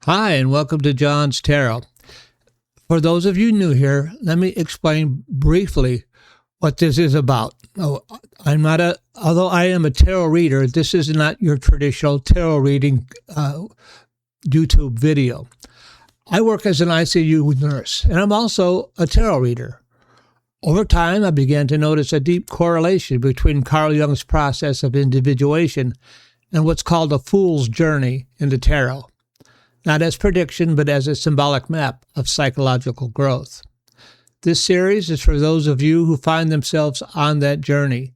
Hi, and welcome to John's Tarot. For those of you new here, let me explain briefly what this is about. Although I am a tarot reader, this is not your traditional tarot reading YouTube video. I work as an ICU nurse, and I'm also a tarot reader. Over time, I began to notice a deep correlation between Carl Jung's process of individuation and what's called a fool's journey in the tarot. Not as prediction, but as a symbolic map of psychological growth. This series is for those of you who find themselves on that journey.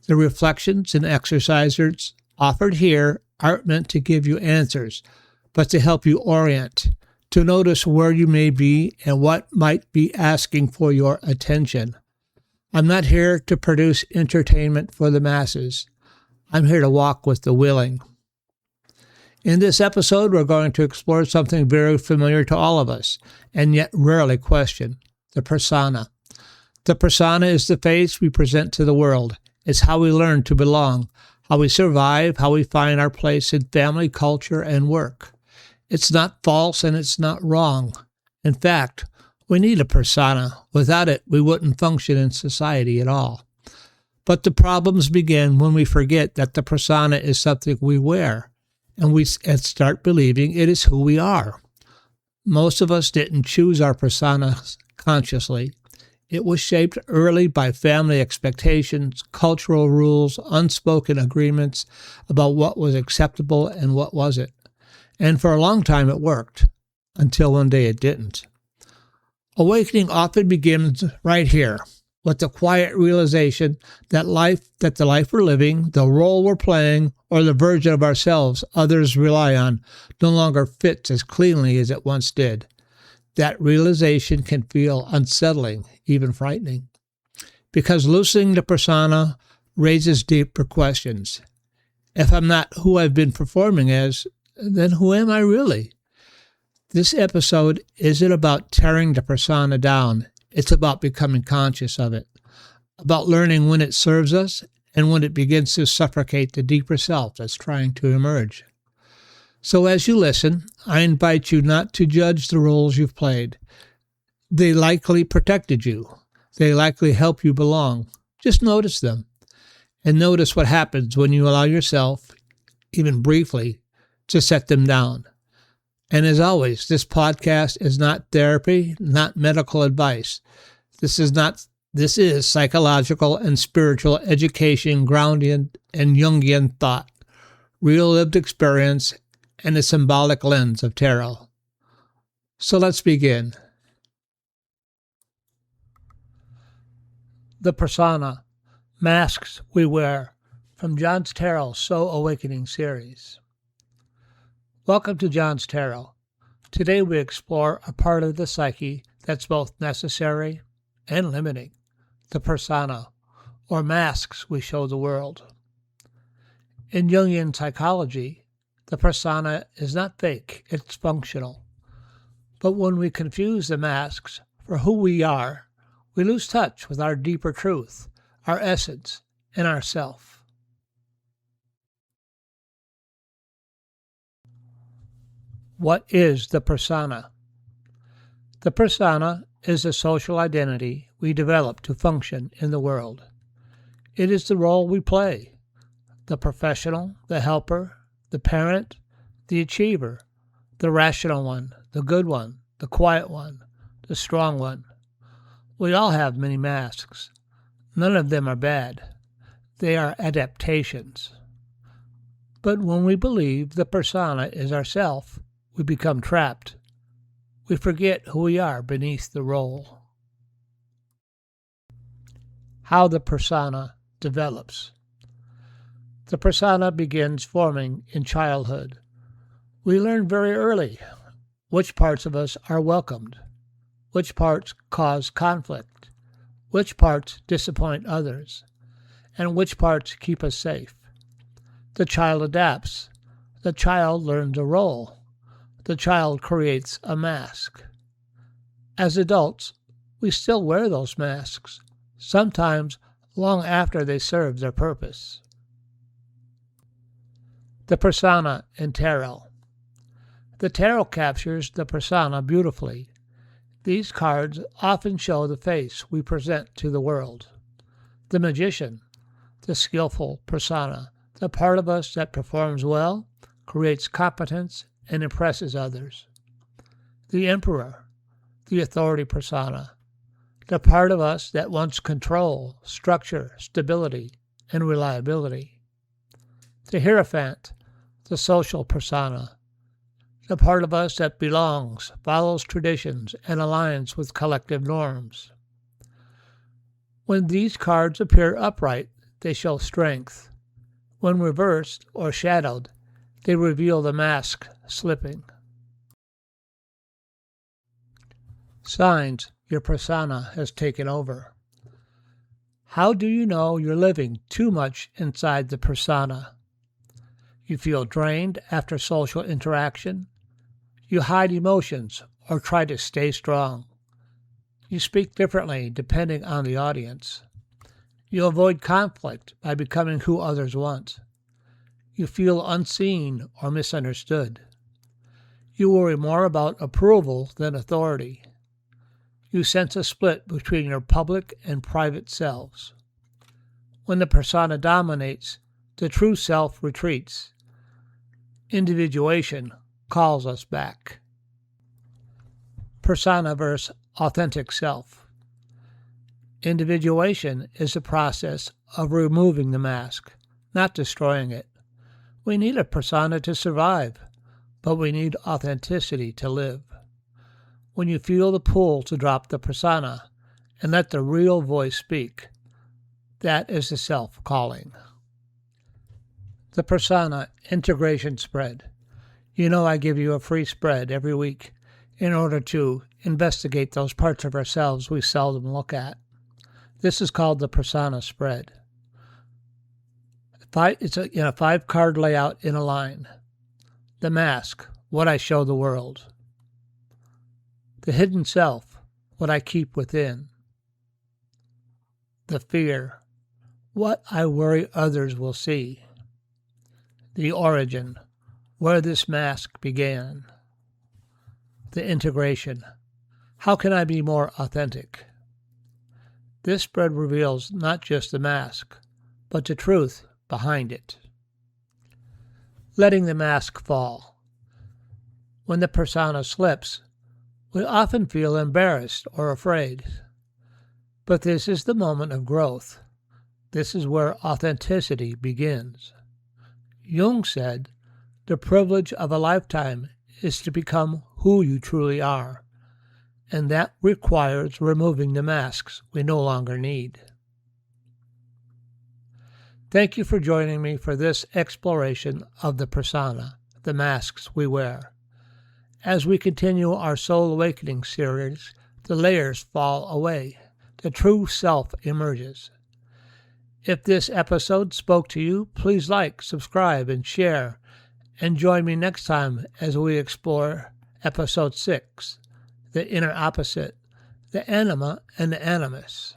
The reflections and exercises offered here aren't meant to give you answers, but to help you orient, to notice where you may be and what might be asking for your attention. I'm not here to produce entertainment for the masses. I'm here to walk with the willing. In this episode, we're going to explore something very familiar to all of us, and yet rarely questioned, the persona. The persona is the face we present to the world. It's how we learn to belong, how we survive, how we find our place in family, culture, and work. It's not false and it's not wrong. In fact, we need a persona. Without it, we wouldn't function in society at all. But the problems begin when we forget that the persona is something we wear, and start believing it is who we are. Most of us didn't choose our personas consciously. It was shaped early by family expectations, cultural rules, unspoken agreements about what was acceptable and what wasn't. And for a long time it worked, until one day it didn't. Awakening often begins right here, with the quiet realization that the life we're living, the role we're playing, or the version of ourselves others rely on no longer fits as cleanly as it once did. That realization can feel unsettling, even frightening, because loosening the persona raises deeper questions. If I'm not who I've been performing as, then who am I really? This episode isn't about tearing the persona down. It's about becoming conscious of it, about learning when it serves us and when it begins to suffocate the deeper self that's trying to emerge. So as you listen, I invite you not to judge the roles you've played. They likely protected you. They likely help you belong. Just notice them, and notice what happens when you allow yourself, even briefly, to set them down. And as always, this podcast is not therapy, not medical advice. This is psychological and spiritual education grounded in Jungian thought, real lived experience, and a symbolic lens of tarot. So let's begin. The persona, masks we wear, from John's Tarot Soul Awakening series. Welcome to John's Tarot. Today we explore a part of the psyche that's both necessary and limiting, the persona, or masks we show the world. In Jungian psychology, the persona is not fake, it's functional. But when we confuse the masks for who we are, we lose touch with our deeper truth, our essence, and our self. What is the persona? The persona is a social identity we develop to function in the world. It is the role we play, the professional, the helper, the parent, the achiever, the rational one, the good one, the quiet one, the strong one. We all have many masks. None of them are bad. They are adaptations. But when we believe the persona is ourself, we become trapped. We forget who we are beneath the role. How the persona develops. The persona begins forming in childhood. We learn very early which parts of us are welcomed, which parts cause conflict, which parts disappoint others, and which parts keep us safe. The child adapts. The child learns a role. The child creates a mask. As adults, we still wear those masks, sometimes long after they serve their purpose. The persona in tarot. The tarot captures the persona beautifully. These cards often show the face we present to the world. The magician, the skillful persona, the part of us that performs well, creates competence, and impresses others. The emperor, the authority persona, the part of us that wants control, structure, stability, and reliability. The Hierophant, the social persona, the part of us that belongs, follows traditions, and aligns with collective norms. When these cards appear upright, they show strength. When reversed or shadowed, they reveal the mask slipping. Signs your persona has taken over. How do you know you're living too much inside the persona? You feel drained after social interaction. You hide emotions or try to stay strong. You speak differently depending on the audience. You avoid conflict by becoming who others want. You feel unseen or misunderstood. You worry more about approval than authority. You sense a split between your public and private selves. When the persona dominates, the true self retreats. Individuation calls us back. Persona versus authentic self. Individuation is the process of removing the mask, not destroying it. We need a persona to survive, but we need authenticity to live. When you feel the pull to drop the persona and let the real voice speak, that is the self calling. The persona integration spread. You know I give you a free spread every week in order to investigate those parts of ourselves we seldom look at. This is called the persona spread. It's in a 5-card layout in a line. The mask, what I show the world. The hidden self, what I keep within. The fear, what I worry others will see. The origin, where this mask began. The integration, how can I be more authentic? This spread reveals not just the mask, but the truth behind it. Letting the mask fall. When the persona slips, we often feel embarrassed or afraid. But this is the moment of growth. This is where authenticity begins. Jung said, the privilege of a lifetime is to become who you truly are, and that requires removing the masks we no longer need. Thank you for joining me for this exploration of the persona, the masks we wear. As we continue our Soul Awakening series, the layers fall away. The true self emerges. If this episode spoke to you, please like, subscribe, and share. And join me next time as we explore Episode 6, the inner opposite, the anima and the animus.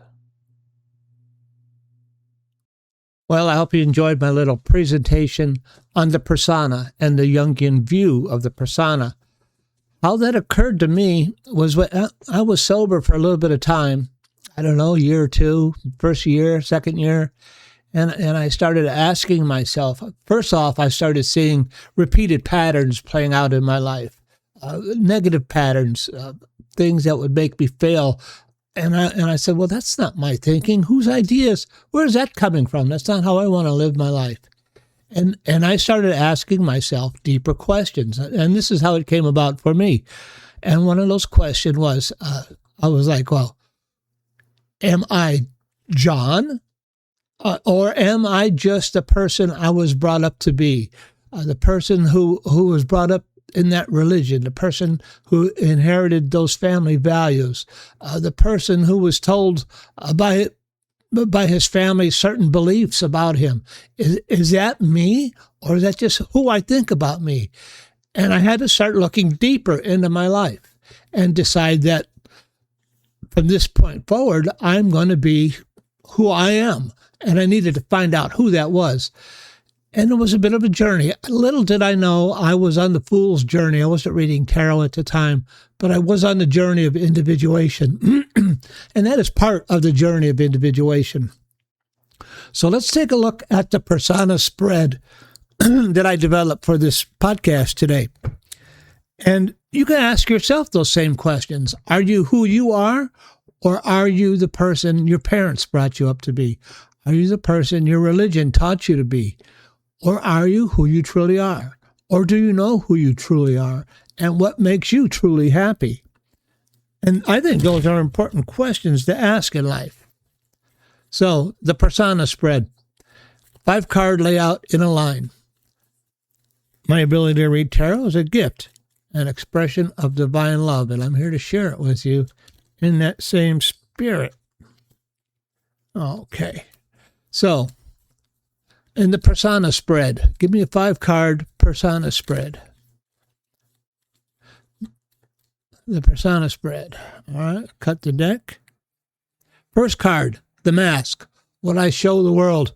Well, I hope you enjoyed my little presentation on the persona and the Jungian view of the persona. How that occurred to me was when I was sober for a little bit of time. I don't know, a year or two, first year, second year. And I started asking myself, first off, I started seeing repeated patterns playing out in my life, negative patterns, things that would make me fail. And I said, well, that's not my thinking. Whose ideas? Where's that coming from? That's not how I want to live my life. And I started asking myself deeper questions. And this is how it came about for me. And one of those questions was, I was like, well, am I John? Or am I just the person I was brought up to be? The person who was brought up in that religion, the person who inherited those family values, the person who was told by his family certain beliefs about him. Is that me, or is that just who I think about me? And I had to start looking deeper into my life and decide that from this point forward, I'm going to be who I am. And I needed to find out who that was. And it was a bit of a journey. Little did I know I was on the fool's journey. I wasn't reading tarot at the time, but I was on the journey of individuation. And that is part of the journey of individuation. So let's take a look at the persona spread that I developed for this podcast today. And you can ask yourself those same questions. Are you who you are, or are you the person your parents brought you up to be? Are you the person your religion taught you to be? Or are you who you truly are? Or do you know who you truly are and what makes you truly happy? And I think those are important questions to ask in life. So, the persona spread. 5-card layout in a line. My ability to read tarot is a gift, an expression of divine love, and I'm here to share it with you in that same spirit. Okay. So, in the persona spread, give me a 5-card persona spread. The persona spread. All right, cut the deck. First card, the mask, what I show the world.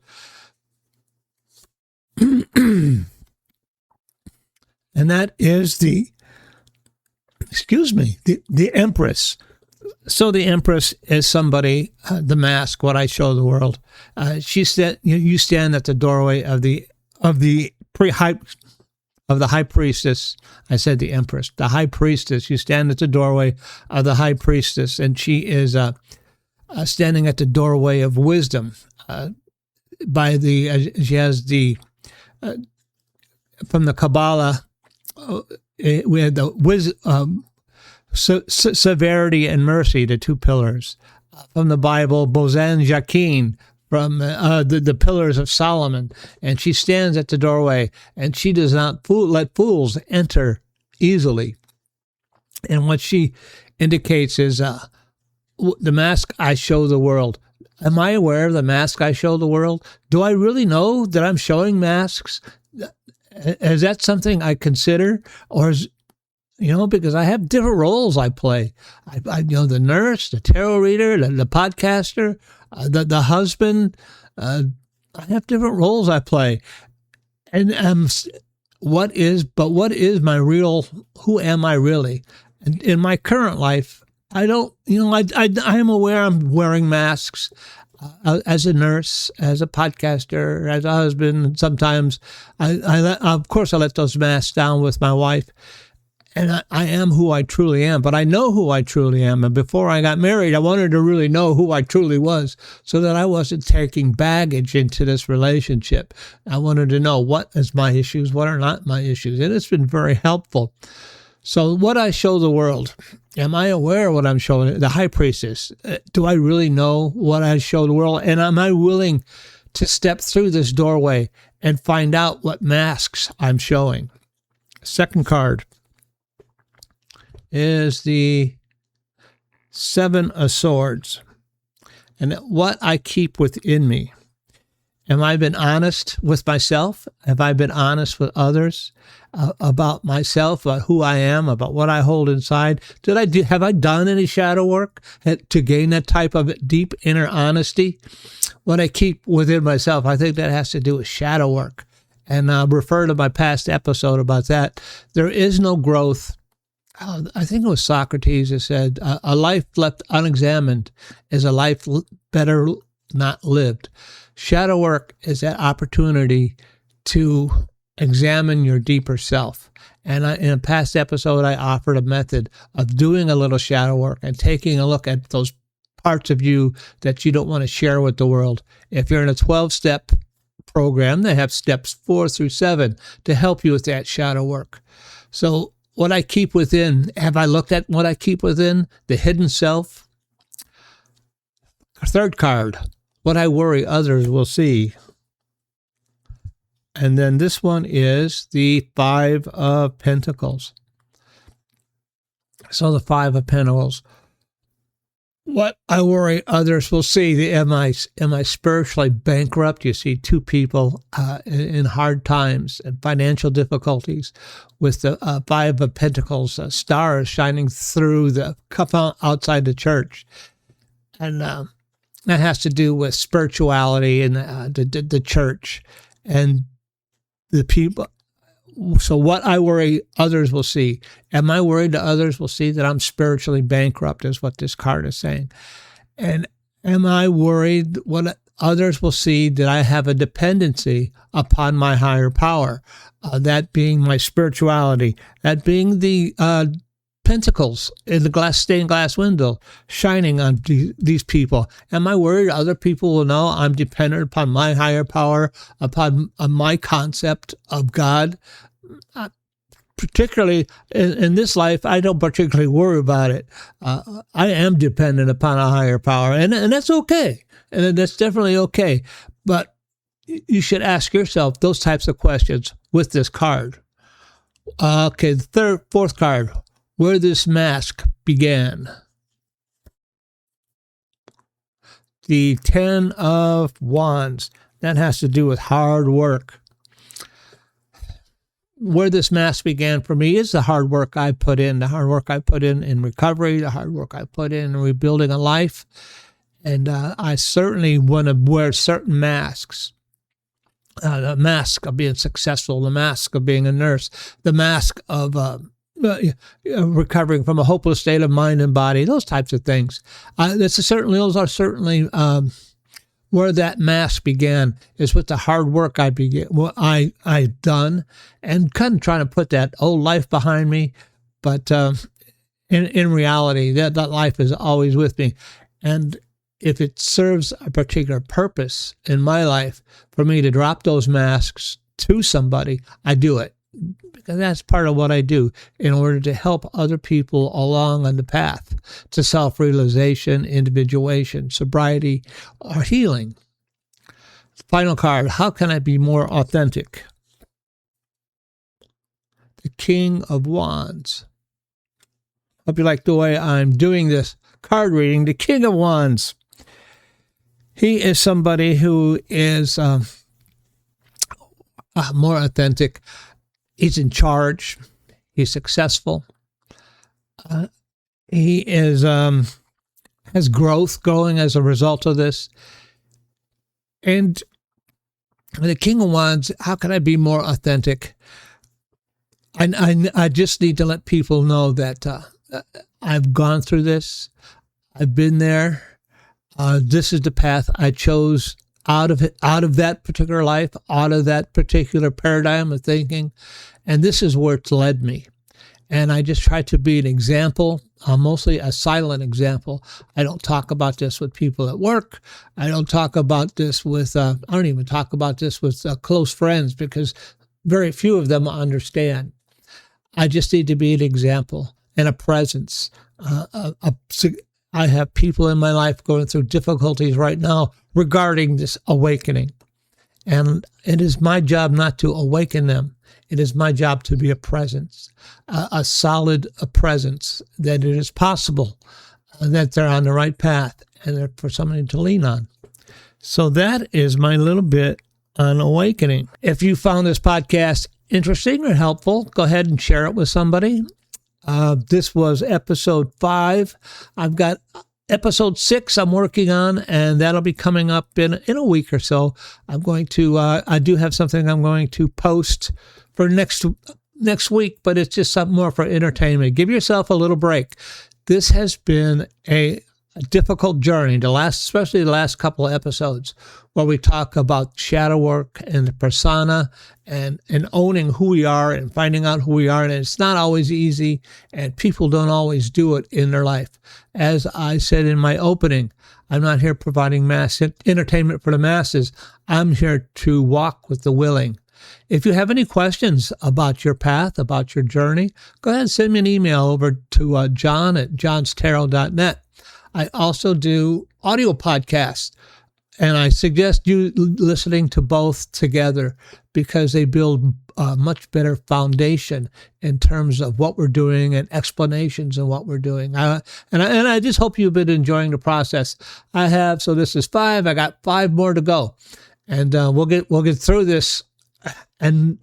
And that is the Empress. So the Empress is somebody, the mask, what I show the world. She said, you stand at the doorway of the high priestess. I said the Empress, the high priestess. You stand at the doorway of the high priestess, and she is standing at the doorway of wisdom. She has from the Kabbalah, we had the severity and mercy, the 2 pillars. From the Bible, Bozan Jachin, from the pillars of Solomon. And she stands at the doorway, and she does not let fools enter easily. And what she indicates is the mask I show the world. Am I aware of the mask I show the world? Do I really know that I'm showing masks? Is that something I consider? Or is, because I have different roles I play. I the nurse, the tarot reader, the podcaster, the husband. I have different roles I play. And what is my real, who am I really? And in my current life, I don't, I am aware I'm wearing masks as a nurse, as a podcaster, as a husband. Sometimes I let those masks down with my wife. And I am who I truly am, but I know who I truly am. And before I got married, I wanted to really know who I truly was so that I wasn't taking baggage into this relationship. I wanted to know what is my issues, what are not my issues. And it's been very helpful. So what I show the world, am I aware of what I'm showing? The high priestess, do I really know what I show the world? And am I willing to step through this doorway and find out what masks I'm showing? Second card is the 7 of Swords, and what I keep within me. Have I been honest with myself? Have I been honest with others about myself, about who I am, about what I hold inside? Have I done any shadow work to gain that type of deep inner honesty? What I keep within myself, I think that has to do with shadow work. And I'll refer to my past episode about that. There is no growth. I think it was Socrates who said, a life left unexamined is a life better not lived. Shadow work is that opportunity to examine your deeper self. And in a past episode, I offered a method of doing a little shadow work and taking a look at those parts of you that you don't want to share with the world. If you're in a 12-step program, they have steps 4 through 7 to help you with that shadow work. So what I keep within, have I looked at what I keep within? The hidden self. Third card, what I worry others will see. And then this one is the 5 of Pentacles. So the 5 of Pentacles. What I worry others will see. Am I spiritually bankrupt? You see 2 people in hard times and financial difficulties with the 5 of Pentacles, stars shining through the cup outside the church. And that has to do with spirituality and the church. And the people. So what I worry others will see. Am I worried that others will see that I'm spiritually bankrupt, is what this card is saying. And am I worried what others will see that I have a dependency upon my higher power? That being my spirituality, that being the pentacles in the stained glass window shining on these people. Am I worried other people will know I'm dependent upon my higher power, upon my concept of God? Particularly in this life, I don't particularly worry about it. I am dependent upon a higher power, and that's okay. And that's definitely okay. But you should ask yourself those types of questions with this card. Okay, the fourth card, where this mask began. The 10 of Wands. That has to do with hard work. Where this mask began for me is the hard work I put in, in recovery, the hard work I put in rebuilding a life. And I certainly want to wear certain masks. The mask of being successful, the mask of being a nurse, the mask of recovering from a hopeless state of mind and body, those types of things. Those are certainly where that mask began, is with the hard work I've done, and kind of trying to put that old life behind me. But in reality, that life is always with me. And if it serves a particular purpose in my life for me to drop those masks to somebody, I do it. Because that's part of what I do in order to help other people along on the path to self-realization, individuation, sobriety, or healing. Final card, how can I be more authentic? The King of Wands. Hope you like the way I'm doing this card reading. The King of Wands. He is somebody who is more authentic. He's in charge. He's successful. He is has growth going as a result of this. And the King of Wands, how can I be more authentic? I just need to let people know that I've gone through this. I've been there. This is the path I chose out of that particular life, out of that particular paradigm of thinking. And this is where it's led me. And I just try to be an example, mostly a silent example. I don't talk about this with people at work. I don't talk about this with, I don't even talk about this with close friends, because very few of them understand. I just need to be an example and a presence. I have people in my life going through difficulties right now regarding this awakening. And it is my job not to awaken them. It is my job to be a presence, a solid presence, that it is possible, that they're on the right path, and for somebody to lean on. So that is my little bit on awakening. If you found this podcast interesting or helpful, go ahead and share it with somebody. This was episode 5. I've got episode 6 I'm working on, and that'll be coming up in a week or so. I'm going to, I do have something I'm going to post for next week, but it's just something more for entertainment. Give yourself a little break. This has been a difficult journey, especially the last couple of episodes, where we talk about shadow work and the persona and owning who we are and finding out who we are. And it's not always easy, and people don't always do it in their life. As I said in my opening, I'm not here providing mass entertainment for the masses. I'm here to walk with the willing. If you have any questions about your path, about your journey, go ahead and send me an email over to john@johnstarot.net. I also do audio podcasts, and I suggest you listening to both together, because they build a much better foundation in terms of what we're doing and explanations of what we're doing. And I just hope you've been enjoying the process. I have. So this is 5. I got 5 more to go, and we'll get through this. And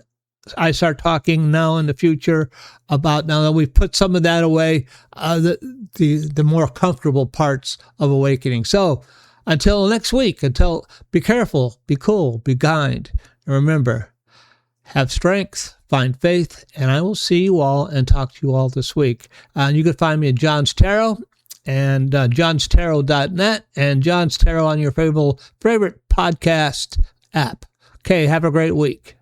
I start talking now in the future about, now that we've put some of that away, the more comfortable parts of awakening. So until next week, be careful, be cool, be kind, and remember, have strength, find faith, and I will see you all and talk to you all this week. You can find me at John's Tarot and johnstarot.net and John's Tarot on your favorite podcast app. Okay, have a great week.